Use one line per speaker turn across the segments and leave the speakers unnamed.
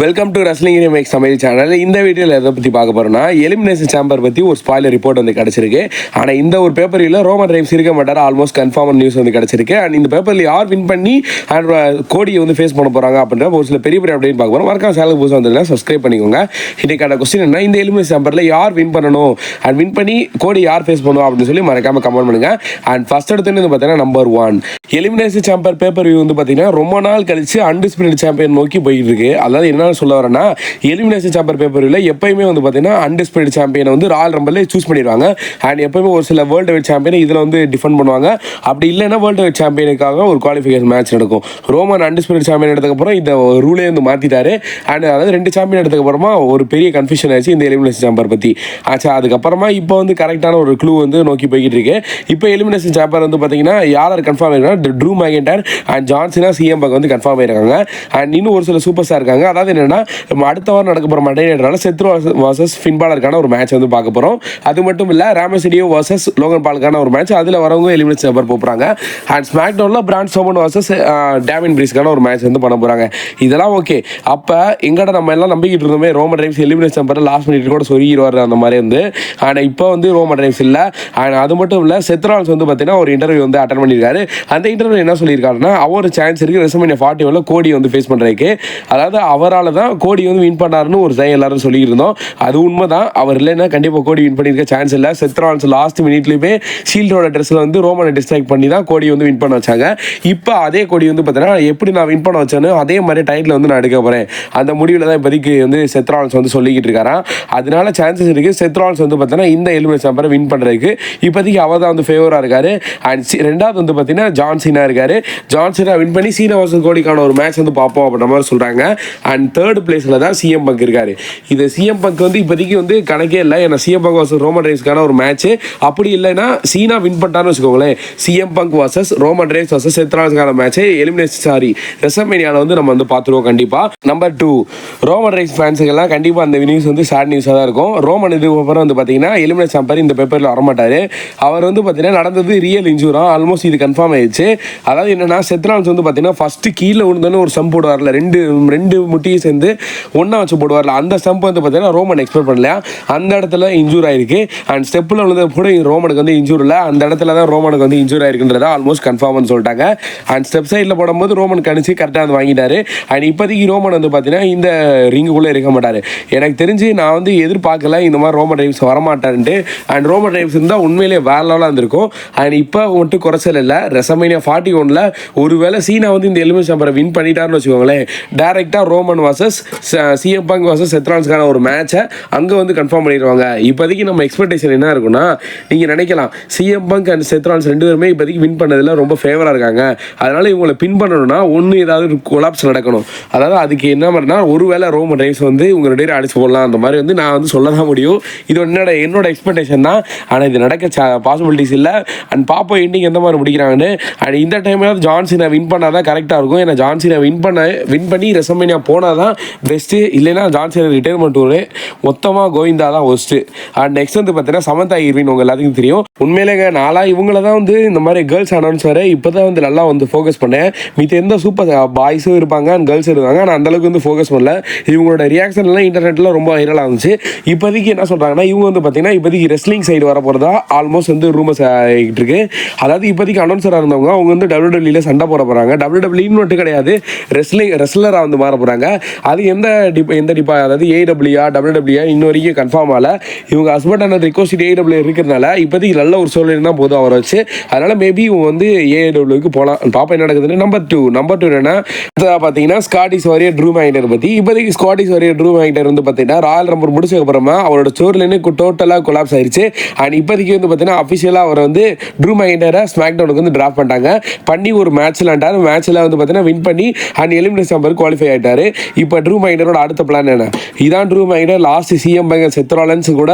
Welcome to wrestling max Tamil channel. இந்த வீடியோவில் எதை பற்றி பார்க்க போகிறோம்னா, எலிமினேஷன் சாம்பர் பற்றி ஒரு ஸ்பாயிலர் ரிப்போர்ட் வந்து கிடச்சிருக்கு. ஆனால் இந்த ஒரு பேப்பரில் ரோமன் ரெய்ன்ஸ் இருக்க மாட்டார், ஆல்மோஸ்ட் கன்ஃபார்ம் நியூஸ் வந்து கிடச்சிருக்கு. அண்ட் இந்த பேப்பரில் யார் வின் பண்ணி அண்ட் கோடியை வந்து ஃபேஸ் பண்ண போகிறாங்க அப்படின்ற ஒரு சில பெரிய அப்படின்னு பார்க்க போகிறோம். மறக்காம சேனல் புதுசாக வந்துருந்தா சப்ஸ்கிரைப் பண்ணிக்கோங்க. இன்னைக்கான கொஸ்டின் என்ன, இந்த எலிமினேஷன் சாம்பரில் யார் வின் பண்ணணும் அண்ட் வின் பண்ணி கோடி யார் ஃபேஸ் பண்ணுவோம் அப்படின்னு சொல்லி மறக்காம கமெண்ட் பண்ணுங்க. அண்ட் ஃபர்ஸ்ட் எடுத்துன்னு வந்து பார்த்தீங்கன்னா number 1 elimination sambar paper view வந்து பார்த்தீங்கன்னா ரொம்ப நாள் கழிச்சு அன்டிஸ்பியூட்டட் சாம்பியன் நோக்கி போயிட்டு இருக்கு. அதாவது என்ன சொல்ல வரேன்னா, எலிமினேஷன் சாம்பர் பேப்பரில் எப்பயுமே வந்து பார்த்தீங்கன்னா அன்டிஸ்பியூட்டட் சாம்பியனை வந்து ராயல் ரம்பிள் சூஸ் பண்ணிடுவாங்க. அண்ட் எப்பயுமே ஒரு சில வேர்ல்டு வைட் சாம்பியனை இதில் வந்து டிஃபெண்ட் பண்ணுவாங்க. அப்படி இல்லைன்னா வேர்ல்டு வைட் சாம்பியனுக்காக ஒரு குவாலிஃபிகேஷன் மேட்ச் நடக்கும். ரோமன் அன்டிஸ்பியூட்டட் சாம்பியன் எடுத்ததுக்கப்புறம் இந்த ரூலே வந்து மாற்றிட்டாரு. அண்ட் அதாவது 2 சாம்பியன் எடுத்ததுக்கப்புறமா ஒரு பெரிய கன்ஃபியூஷன் ஆச்சு இந்த எலிமினேஷன் சாம்பர் பற்றி. ஆச்சா, அதுக்கப்புறமா இப்போ வந்து கரெக்டான ஒரு க்ளூ வந்து நோக்கி போய்கிட்டு இருக்கு. இப்போ எலிமினேஷன் சாம்பர் வந்து பார்த்தீங்கன்னா யார் கன்ஃபார்ம் ஆயிருக்காங்க, true McIntyre and John Cena CM buck வந்து கன்ஃபார்ம் ஆயிருக்காங்க. அண்ட் இன்னும் ஒரு சில சூப்பர் ஸ்டார் இருக்காங்க. அதாவது என்னன்னா, அடுத்த வாரம் நடக்க போகிற மண்டே நைட்னால செத்ரு வர்சஸ் ஃபின் பாலருக்கான ஒரு மேட்ச் வந்து பார்க்க போகிறோம். அது மட்டும் இல்லை, ராமசிடியோ வர்சஸ் லோகன் பாலுக்கான ஒரு மேட்ச், அதில் வரவங்க எலிமினேஷன் சாம்பர் போகிறாங்க. அண்ட் ஸ்மாக் டவுனில் பிராண்ட் ஸ்ட்ரோமன் வர்சஸ் டேமின் பிரீஸ்க்கான ஒரு மேட்ச் வந்து பண்ண போகிறாங்க. இதெல்லாம் ஓகே. அப்போ எங்கட நம்ம எல்லாம் நம்பிக்கிட்டு இருந்தோமே Roman Reigns elimination chamber last minute கூட சொல்லிடுவார் அந்த மாதிரி வந்து. ஆனால் இப்போ வந்து ரோமன் ரெய்ன்ஸ் இல்லை. அண்ட் அது மட்டும் இல்லை, செத்ரால்ஸ் வந்து பார்த்தீங்கன்னா ஒரு இன்டர்வியூ வந்து அட்டன் பண்ணியிருக்காரு. அந்த இன்டர்வியூ என்ன சொல்லியிருக்காருன்னா, அவர் சான்ஸ் இருக்குது ரெஸ்ல்மேனியா 41 கோடி வந்து ஃபேஸ் பண்ணுறதுக்கு. அதாவது அவரால் தான் கோடி வந்து வின் பண்ணாருன்னு ஒரு சைன் எல்லாரும் சொல்லிட்டு இருந்தோம். அது உண்மை தான். அவர் இல்லைன்னா கண்டிப்பாக கோடி வின் பண்ணியிருக்க சான்ஸ் இல்லை. செத்ரால்ஸ் லாஸ்ட் மினிட்லேயுமே ஷீல்டோட ட்ரெஸ்ஸில் வந்து ரோமனை டிஸ்ட்ராக்ட் பண்ணி தான் கோடி வந்து வின் பண்ண வச்சாங்க. இப்போ அதே கோடி வந்து பார்த்தீங்கன்னா எப்படி நான் வின் பண்ண வச்சேன்னு அதே மாதிரி டைட்டில் வந்து நான் எடுக்க போகிறேன், அந்த முடிவில் தான் இப்போதைக்கு வந்து செத்ரால்ஸ் வந்து சொல்லிக்கிட்டு இருக்காராம். அதனால சான்சஸ் இருக்குது செத்ரால்ஸ் வந்து பார்த்தீங்கன்னா இந்த எலிமினேஷன் சாம்பரை வின் பண்ணுறதுக்கு இப்போதைக்கு அவர் தான் வந்து ஃபேவராக இருக்காரு. அண்ட் ரெண்டாவது வந்து பார்த்தீங்கன்னா ஜான்சினா இருக்காரு. ஜான்சினா வின் பண்ணி சீனா வர்சஸ் கோடிக்கான ஒரு மேட்ச் வந்து பார்ப்போம் அப்படின்ற மாதிரி சொல்கிறாங்க. அண்ட் தேர்ட் பிளேஸில் தான் சிஎம் பங்க் இருக்காரு. இது சிஎம் பங்க் வந்து இப்போதைக்கு வந்து கணக்கே இல்லை. ஏன்னா சிஎம் பங்க் வர்சஸ் ரோமன் ரெய்ன்ஸ்க்கான ஒரு மேட்ச். அப்படி இல்லைன்னா சீனா வின் பண்ணிட்டான்னு வச்சுக்கோங்களேன், CM Punk versus Roman Reigns versus செத்ரால்ஸ்க்கான மேட்ச் எலிமினேஷன் ரெஸ்ல்மேனியாவில் வந்து நம்ம வந்து பார்த்துருவோம் கண்டிப்பாக. நம்பர் 2 ரோமன் ரெய்ன்ஸ் ஃபேன்ஸுக்கெல்லாம் கண்டிப்பாக அந்த நியூஸ் வந்து சேட் நியூஸாக தான் இருக்கும். ரோமன் இதுக்கப்புறம் வந்து பார்த்தீங்கன்னா எலிமினேஷன் சாம்பர் இந்த பேப்பரில் வரமாட்டார். அவர் வந்து பார்த்தீங்கன்னா நடந்தது ரியல் இன்ஜூரா, ஆல்மோஸ்ட் இது கன்ஃபார்ம் ஆயிடுச்சு. அதாவது என்னன்னா, செத்ரால்ஸ் வந்து பார்த்தீங்கன்னா ஃபர்ஸ்ட் கீழே விழுந்தோன்னு ஒரு ஸ்டம்ப் போடுவார்ல, ரெண்டு முட்டியை சேர்ந்து ஒன்றா வச்சு போடுவார்ல, அந்த ஸ்டம்ப் வந்து பார்த்தீங்கன்னா ரோமன் எக்ஸ்பெக்ட் பண்ணல. அந்த இடத்துல இன்ஜூர் ஆயிருக்கு. அண்ட் ஸ்டெப்பில் வந்து கூட ரோமனுக்கு வந்து இன்ஜூர் இல்லை, அந்த இடத்துல தான் ரோமனுக்கு வந்து இன்ஜூர் ஆயிருக்குன்றதா ஆல்மோஸ்ட் கன்ஃபார்ம்னு சொல்லிட்டாங்க. அண்ட் ஸ்டெப் சைடில் போடும்போது ரோமன் கணிச்சு கரெக்டாக வந்து வாங்கிட்டாரு. அண்ட் இப்போதைக்கு ரோமன் வந்து பார்த்தீங்கன்னா இந்த ரிங்குக்குள்ளே இருக்க மாட்டார். எனக்கு தெரிஞ்சு நான் வந்து எதிர்பார்க்கல இந்த மாதிரி ரோமன் ரெய்ன்ஸ் வரமாட்டான்ட்டு. அண்ட் ரோமன் ரெய்ன்ஸ் இருந்தால் உண்மையிலேயே வேற லெவலாக இருந்திருக்கும். அண்ட் இப்போ மட்டும் குறைச்சல் இல்லை, ரெஸ்ல்மேனியா 41 ஒருவேளை சீனா வந்து இந்த எலிமினேஷன் சாம்பரை வின் பண்ணிட்டாருன்னு வச்சுக்கோங்களேன், டேரெக்டாக Roman versus CM Punk versus செத்ரால்ஸ்க்கான ஒரு மேட்சை அங்கே வந்து கன்ஃபார்ம் பண்ணிடுவாங்க. இப்போதைக்கு நம்ம எக்ஸ்பெக்டேஷன் என்ன இருக்குன்னா, நீங்கள் நினைக்கலாம் சிஎம் பங்க் அண்ட் செத்ரால்ஸ் 2 பேருமே இப்போதைக்கு வின் பண்ணதில் ரொம்ப ஃபேவராக இருக்காங்க. அதனால் இவங்களை பின் பண்ணணும்னா ஒன்று ஏதாவது கொலாப்ஸ் நடக்கணும். அதாவது அதுக்கு என்ன மாதிரினா, ஒருவேளை ரோமன் ரெய்ன்ஸ் வந்து இவங்க 2 பேரும் அடிச்சு போடலாம் அந்த மாதிரி வந்து நான் வந்து சொல்ல தான் முடியும். இது என்னோட எக்ஸ்பெக்டேஷன் தான். ஆனால் இது நடக்க பாசிபிலிட்டிஸ் இல்லை. அண்ட் பாப்போம் எண்டிங் எந்த மாதிரி முடிக்கிறாங்கன்னு. அண்ட் இந்த டைமில் ஜான்சினா வின் பண்ணால் தான் கரெக்டாக இருக்கும். ஏன்னா ஜான்சினா வின் பண்ணி ரெஸ்ல்மேனியா போனால் தான் பெஸ்ட்டு. இல்லைன்னா ஜான்சினா ரிட்டையர்மெண்ட் டூரு மொத்தமாக கோவிந்தா தான் ஒஸ்ட்டு. அண்ட் நெக்ஸ்ட் வந்து பார்த்தீங்கன்னா சமந்தா இர்வின் உங்கள் எல்லாத்துக்கும் தெரியும். உண்மையிலேங்க நாளாக இவங்கள தான் வந்து இந்த மாதிரி கேர்ள்ஸ் அனௌன்ஸர் இப்போ தான் வந்து நல்லா வந்து ஃபோக்கஸ் பண்ணேன். மித்த எந்த சூப்பர் பாய்ஸும் இருப்பாங்க அண்ட் கேர்ள்ஸ் இருக்காங்க, ஆனால் அந்தளவுக்கு வந்து ஃபோக்கஸ் பண்ணல. இவங்களோட ரியாக்ஷன்லாம் இன்டர்நெட்டில் ரொம்ப வைரலாக இருந்துச்சு. இப்போதைக்கு என்ன சொல்கிறாங்கன்னா, இவங்க வந்து பார்த்தீங்கன்னா இப்போதைக்கு ரெஸ்லிங் சைடு வர போகிறதா ஆல்மோஸ்ட் வந்து ரூமர்ஸ் ஆகிட்டு இருக்கு. அதாவது இப்போதைக்கு அனௌன்சராக இருந்தவங்க அவங்க வந்து WWE சண்டை போட போகிறாங்க. WWE மட்டும் கிடையாது, ரெஸ்லராக வந்து மாற போகிறாங்க. அது எந்த டிப்பா, அதாவது AEW WWE இன்னும் வரைக்கும் கன்ஃபார்ம் ஆகல. இவங்க ஹஸ்பண்ட் அண்ட் ரிக்வஸ்ட் AEW இருக்கிறதுனால இப்போதைக்கு நல்ல ஒரு சூழ்நிலை தான் போதும் அவரை வச்சு. அதனால மேபி இவங்க வந்து AEWக்கு போகலாம். பாப்பா என்ன நடக்குதுன்னு. நம்பர் 2 என்னன்னா பார்த்தீங்கன்னா ஸ்காட்டிஷ் வாரியர் ட்ரூ மேக்கின்டையர் பற்றி. இப்போதைக்கு ஸ்காட்டிஷ் வாரியர் ட்ரூ மேக்கின்டையர் வந்து பார்த்தீங்கன்னா ராயல் ரம்பிள் முடிச்சதுக்கு அப்புறமா அவரோட ஸ்டோரிலேருந்து டோட்டலாக கொலாப்ஸ் ஆயிடுச்சு. அண்ட் இப்போதைக்கு வந்து பார்த்தீங்கன்னா அஃபிஷியலாக அவர் வந்து ட்ரூ மேக்கின்டையரை ஸ்மாக் டவுனுக்கு வந்து டிராஃப்ட் பண்ணிட்டாங்க. பண்ணி ஒரு மேட்ச்சில் மேட்ச்சில் வந்து பார்த்தீங்கன்னா வின் பண்ணி அண்ட் எலிமினேஷன் சாம்பருக்கு குவாலிஃபை ஆகிட்டாரு. இப்போ ட்ரூ மேக்கின்டையரோட அடுத்த பிளான் என்ன, இதான் Drew McIntyre last CM Punk செத்ராலன்ஸ் கூட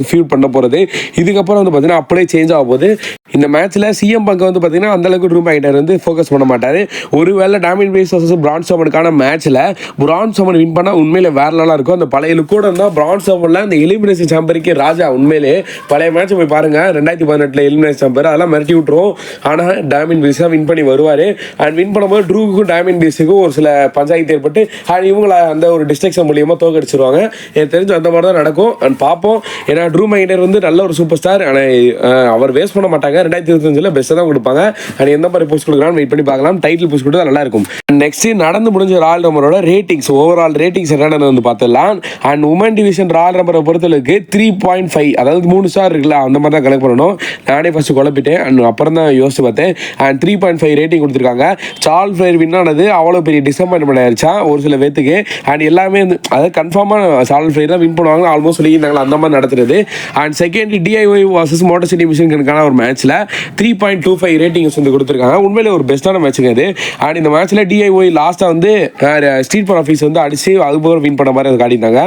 ஃபியூட் பண்ண போகிறது. இதுக்கப்புறம் வந்து பார்த்தீங்கன்னா அப்படியே சேஞ்ச் ஆக போகுது. இந்த மேட்ச்சில் சிஎம் பங்க் வந்து பார்த்தீங்கன்னா அந்தளவுக்கு ட்ரூ மேக்கின்டையர் வந்து ஃபோக்கஸ் பண்ண மாட்டார். ஒருவேளை டேமின் பிரீஸ் வர்சஸ் பிரான் ஸ்ட்ரோமனுக்கான மேட்ச்சில் பிரான் ஸ்ட்ரோமன் வின் பண்ணால் உண்மையிலே வேற லெவலாக இருக்கும். அந்த பழைய லுக்கோட இருந்தால் பிரான் ஸ்ட்ரோமனில் அந்த எலிமினேஷன் சாம்பருக்கு ராஜா. உண்மையிலே பழைய மேட்ச் போய் பாருங்கள், 2018 எலிமினேஷன் சாம்பர் அதெல்லாம் மிரட்டி விட்டுரும். ஆனால் டேமின் பிரீஸ் தான் வின் பண்ணி வருவார். அண்ட் வின் பண்ணும்போது ட்ரூவுக்கும் டேமின் பிரீஸுக்கும் ஒரு சில பஞ்சாயத்து ஏற்பட்டு இவங்கள அந்த ஒரு டிஸ்ட்ரக்ஷன் மூலியமாக தோக்கடிச்சிருவாங்க. எனக்கு தெரிஞ்சு அந்த மாதிரி தான் நடக்கும். அண்ட் பார்ப்போம். ஏன்னா ட்ரூ மைண்டர் வந்து நல்ல ஒரு சூப்பர் ஸ்டார். ஆனால் அவர் வேஸ்ட் பண்ண மாட்டாங்க. 2025 பெஸ்ட்டாக தான் கொடுப்பாங்க. அண்ட் எந்த மாதிரி போஸ்ட் கொடுக்குறான்னு வெயிட் பண்ணி பார்க்கலாம். டைட்டில் போஸ்ட் கொடுத்தா நல்லா இருக்கும். நெக்ஸ்ட் நடந்து முடிஞ்ச ராயல் ரம்பரோட ரேட்டிங்ஸ், ஓவரால் ரேட்டிங்ஸ் என்னன்னு வந்து பார்த்துடலாம். அண்ட் உமன் டிவிஷன் ராயல் ரம்பரை பொறுத்தளவுக்கு 3.5, அதாவது 3 ஸ்டார் இருக்குல்ல, அந்த மாதிரி தான் கலெக்ட் பண்ணணும். நானே ஃபர்ஸ்ட் குழப்பிட்டேன். அண்ட் அப்புறம் தான் யோசிச்சு பார்த்தேன். அண்ட் 3.5 ரேட்டிங் கொடுத்துருக்காங்க. சார்ல்ஸ் ஃப்ளையர் வின் ஆனது அவ்வளோ பெரிய டிசப்பாயின்மெண்ட் ஆயிடுச்சா ஒரு சில பேத்துக்கு. அண்ட் எல்லாமே அதாவது கன்ஃபார்மாக சார்ல்ஸ் ஃப்ளையர் தான் வின் பண்ணுவாங்க ஆல்மோஸ்ட் சொல்லியிருந்தாங்க. அந்த மாதிரி நடத்துறது. And second DIY versus Motor City மிஷினுக்கான ஒரு மேட்ச்சில் 3.25 ரேட்டிங்ஸ் வந்து கொடுத்துருக்காங்க. உண்மையிலே ஒரு பெஸ்ட்டான மேட்சுங்க அது. அண்ட் இந்த மேட்ச்சில் டிஐஒய் லாஸ்ட்டாக வந்து ஸ்ட்ரீட் ப்ராஃபிஸ் வந்து அடிச்சு அதுபோக வின் பண்ண மாதிரி காட்டியிருந்தாங்க.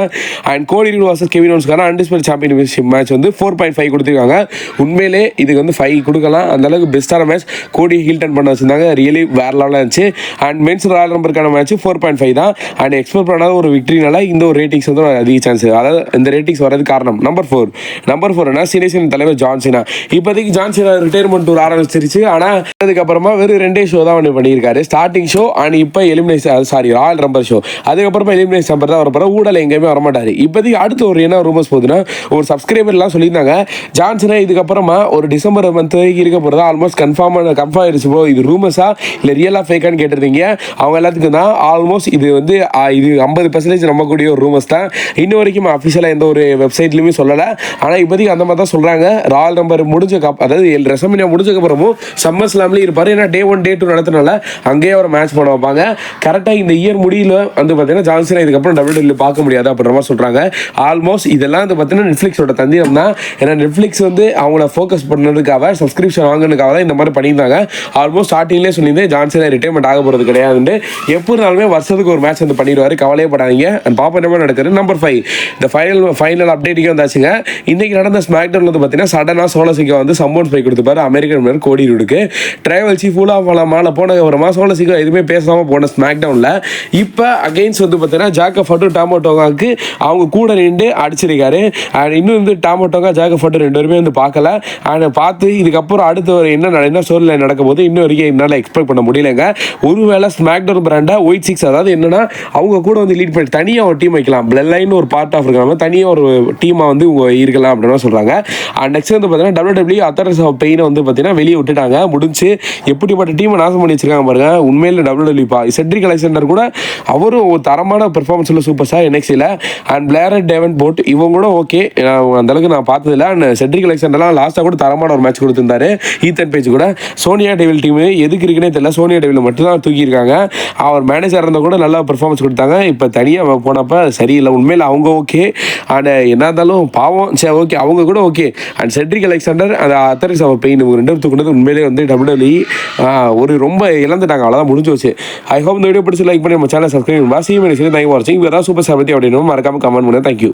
And Cody Rhodes versus Kevin ஓவன்ஸ்க்கான அன்டிஸ்பியூட்டட் சாம்பியன்ஷிப் மேட்ச் வந்து 4.5 கொடுத்துருக்காங்க. உண்மையிலே இதுக்கு வந்து 5 கொடுக்கலாம். அந்த அளவுக்கு பெஸ்ட்டான மேட்ச். கோடி ஹீல் டர்ன் பண்ண வச்சிருந்தாங்க. ரியலி வேற லெவலாக இருந்துச்சு. அண்ட் மென்ஸ் ராயல் ரம்பருக்கான மேட்ச் 4.5 தான். அண்ட் எக்ஸ்பெக்ட் பண்ணாத ஒரு விக்டரினால இந்த ஒரு ரேட்டிங்ஸ் வந்து அதிக சான்ஸ். அதாவது இந்த ரேட்டிங்ஸ் வரது காரணம் நம்பர் 4 என்ன சீனியர் தலைவர் ஜான் சீனா. இப்போதைக்கு ஜான் சீனா ரிட்டையர்மெண்ட் டூர் ஆரம்பிச்சிருச்சு. ஆனால் அதுக்கப்புறமா வெறும் 2 ஷோ தான் ஒன்று பண்ணியிருக்காரு. ஸ்டார்டிங் ஷோ அண்ட் இப்போ எலிமினேஷன் ராயல் ரம்பர் ஷோ. அதுக்கப்புறமா எலிமினேஷன் நம்பர் தான் வரப்போற. ஊடல எங்கேயுமே வரமாட்டாரு. இப்போதைக்கு அடுத்து ஒரு என்ன ரூமர்ஸ் போகுதுன்னா, ஒரு சப்ஸ்கிரைபர்லாம் சொல்லியிருந்தாங்க ஜான் சீனா இதுக்கப்புறமா ஒரு டிசம்பர் மந்த் இருக்க போகிறதா ஆல்மோஸ்ட் கன்ஃபார்ம் ஆயிடுச்சு ப்ரோ. இது ரூமர்ஸா இல்லை ரியலா ஃபேக்கான்னு கேட்டிருந்தீங்க. அவங்க எல்லாத்துக்கும் தான் ஆல்மோஸ்ட் இது வந்து இது 50% நம்பக்கூடிய ஒரு ரூமர்ஸ் தான். இன்னும் வரைக்கும் அஃபிஷியலாக எந்த ஒரு வெப்சைட்லையுமே சொல்லலை. ஆனால் இப்போதைக்கு அந்த மாதிரி தான் சொல்கிறாங்க. ராயல் ரம்பர் முடிஞ்ச அதாவது ரெசல்மேனியா முடிஞ்சக்கப்புறமும் சம்மர் ஸ்லாம்லேயும் இருப்பார். ஏன்னா Day 1 Day 2 நடத்தினால அங்கேயே ஒரு மேட்ச் பண்ண வைப்பாங்க. கரெக்டாக இந்த இயர் முடியல வந்து பார்த்தீங்கன்னா ஜான் சீனா இதுக்கப்புறம் WWE பார்க்க முடியாது அப்படின்ற மாதிரி சொல்கிறாங்க. ஆல்மோஸ்ட் இதெல்லாம் வந்து பார்த்தீங்கன்னா நெட்ஃப்ளிக்ஸோட தந்திரம் தான். ஏன்னா நெட்ஃப்ளிக்ஸ் வந்து அவங்கள ஃபோக்கஸ் பண்ணுறதுக்காக சப்ஸ்கிரிப்ஷன் வாங்கினதுக்காக தான் இந்த மாதிரி பண்ணியிருந்தாங்க. ஆல்மோஸ்ட் ஸ்டார்டிங்லேயே சொல்லியிருந்தேன் ஜான் சீனா ரிட்டைர்மெண்ட் ஆக போகிறது கிடையாதுன்னு. எப்போ இருந்தாலுமே வருஷத்துக்கு ஒரு மேட்ச் வந்து பண்ணிடுவார். கவலையே படாதீங்க. பாப்பா என்ன நடக்குது. நம்பர் 5 இந்த ஃபைனல் அப்டேட்டுக்கே வந்தாச்சுங்க. இன்னைக்கு நடந்த ஸ்மாக்டவுன் வந்து பார்த்தீங்கன்னா சடனாக சோலசிக்கா வந்து சம்பவுண்ட் ஃபை கொடுத்துப்பாரு அமெரிக்கன் மேன் கோடி ரூடுக்கு. ட்ரைவல் சீஃப் மாலை போனதுக்கப்புறமா சோலசிக்கா எதுவுமே பேசாமல் போன ஸ்மாக்டவுனில் இப்போ அகெயின்ஸ்ட் வந்து பார்த்தீங்கன்னா ஜாக்கப் ஃபட்டு டாமோட்டோகாவுக்கு அவங்க கூட நின்று அடிச்சிருக்காரு. அண்ட் இன்னும் வந்து டாமோட்டோகா ஜாக்கப் ஃபட்டு 2 பேருமே வந்து பார்க்கல. அண்ட் பார்த்து இதுக்கப்புறம் அடுத்து ஒரு என்ன ஸ்டோரி லைன் நடக்கும் போது இன்னும் வரைக்கும் என்னால் எக்ஸ்பெக்ட் பண்ண முடியலங்க. ஒருவேளை ஸ்மாக்டவுன் பிராண்டை ஒயிட் 6 அதாவது என்னன்னா அவங்க கூட வந்து லீட் பண்ணி தனியாக ஒரு டீம் வைக்கலாம். பிளட் லைன் ஒரு பார்ட் ஆஃப் இருக்காங்க. தனியாக ஒரு டீமாக வந்து இருக்கலாம் அப்படின்னு சொல்கிறாங்க. அண்ட் நெக்ஸ்ட் வந்து பார்த்தீங்கன்னா WWE அத்தாரிட்டிஸ் ஆஃப் பெயினை வந்து பார்த்தீங்கன்னா வெளியே விட்டுட்டாங்க. முடிஞ்சு எப்படிப்பட்ட டீமை நாசம் பண்ணி வச்சிருக்காங்க பாருங்க. உண்மையில WWE செட்ரிக் அலெக்சாண்டர் கூட அவரும் ஒரு தரமான பெர்ஃபார்மன்ஸ் உள்ள சூப்பர் ஸ்டார் NXT-ல. அண்ட் பிளேர் டேவன் போட் இவங்க கூட ஓகே, அந்த அளவுக்கு நான் பார்த்ததில்ல. அண்ட் செட்ரிக் அலெக்சாண்டர்லாம் லாஸ்ட்டாக கூட தரமான ஒரு மேட்ச் கொடுத்துருந்தாரு ஈத்தன் பேஜ் கூட. சோனியா டெவில் டீம் எதுக்கு இருக்குன்னே தெரியல. சோனியா டெவில் மட்டும் தான் தூக்கியிருக்காங்க. அவர் மேனேஜர் இருந்தால் கூட நல்லா பெர்ஃபார்மன்ஸ் கொடுத்தாங்க. இப்போ தனியாக போனப்போ சரியில்லை. உண்மையில் அவங்க ஓகே. அண்ட் என்ன இருந்தாலும் பாவம் சரி ஓகே அவங்க கூட ஓகே. அண்ட் செட்ரிக் அலெக்சாண்டர் அந்த அத்தாரிட்டிஸ் ஆஃப் பெயின் 2 தூக்குனது உண்மையிலே வந்து WWE ஒரு ரொம்ப இழந்துட்டாங்க. அவ்வளோதான் முடிஞ்சு வச்சு. ஐ ஹோப் இந்த வீடியோ பிடிச்சி லைக் பண்ணி நம்ம சேனல் சப்ஸ்கிரைப் பண்ணி வாட்சிங். தேங்க்யூ ஃபார் வாட்சிங். வேறு சூப்பர் ஸ்டார் பற்றி அப்படின்னு மறக்காம கமெண்ட் பண்ணுங்க. தேங்க்யூ.